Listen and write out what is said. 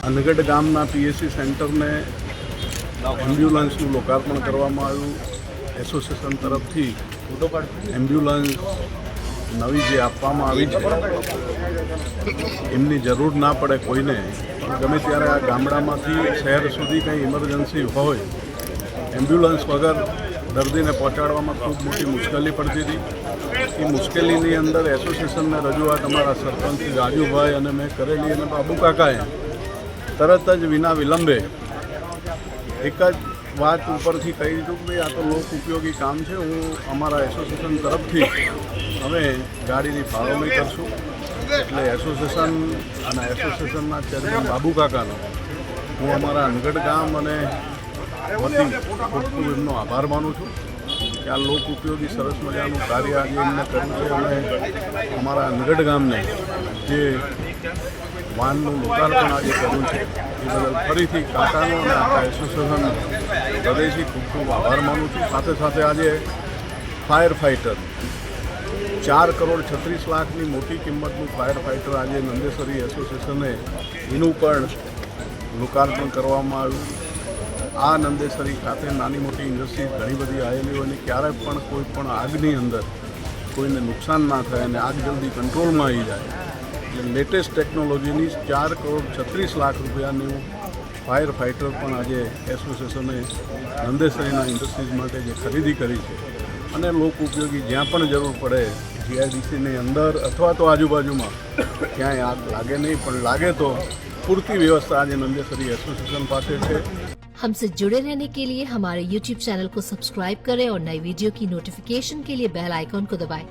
અનગઢ ગામના પીએસસી સેન્ટરને એમ્બ્યુલન્સનું લોકાર્પણ કરવામાં આવ્યું. એસોસિએશન તરફથી એમ્બ્યુલન્સ નવી જે આપવામાં આવી છે એમની જરૂર ના પડે કોઈને, ગમે ત્યારે આ ગામડામાંથી શહેર સુધી કંઈ ઇમરજન્સી હોય એમ્બ્યુલન્સ વગર દર્દીને પહોંચાડવામાં ખૂબ મોટી મુશ્કેલી પડતી હતી. એ મુશ્કેલીની અંદર એસોસિએશનને રજૂઆત અમારા સરપંચ રાજુભાઈ અને મેં કરેલી, અને બાબુ કાકાએ તરત જ વિના વિલંબે એક જ વાત ઉપરથી કહી દીધું કે આ તો લોક ઉપયોગી કામ છે, હું અમારા એસોસિએશન તરફથી અમે ગાડીની ફાળવણી કરશું. એટલે એસોસિએશન અને એસોસિએશનના ચેરમેન બાબુ કાકાનો હું અમારા અનગઢ ગામ અને વતી ખૂબ ખૂબ એમનો આભાર માનું છું કે આ લોક ઉપયોગી સરસ મજાનું કાર્ય આજે એમને કર્યું છે. અને અમારા અનગઢ ગામને જે વાનનું લોકાર્પણ આજે કર્યું છે એ બદલ ફરીથી કાકાનો અને આખા એસોસિએશનનો હૃદયથી ખૂબ ખૂબ આભાર માનું છું. સાથે સાથે આજે ફાયર ફાઇટર 4,36,00,000ની મોટી કિંમતનું ફાયર ફાઇટર આજે નંદેસરી એસોસિએશને એનું પણ લોકાર્પણ કરવામાં આવ્યું. આ નંદેસરી ખાતે નાની મોટી ઇન્ડસ્ટ્રીઝ ઘણી બધી આવેલી હોય અને ક્યારેય પણ કોઈ પણ આગની અંદર કોઈને નુકસાન ના થાય અને આગ જલ્દી કંટ્રોલમાં આવી જાય એટલે લેટેસ્ટ ટેકનોલોજીની 4,36,00,000 રૂપિયાનું ફાયર ફાઇટર પણ આજે એસોસિએશને નંદેસરીના ઇન્ડસ્ટ્રીઝ માટે જે ખરીદી કરી છે. અને લોક ઉપયોગી જ્યાં પણ જરૂર પડે જીઆઈડીસીની અંદર અથવા તો આજુબાજુમાં ક્યાંય આગ લાગે નહીં, પણ લાગે તો પૂરતી વ્યवस्था आज नंदेसरी एसोसिएशन पास है. हमसे जुड़े रहने के लिए हमारे YouTube चैनल को सब्सक्राइब करें और नई वीडियो की नोटिफिकेशन के लिए बेल आइकॉन को दबाएं.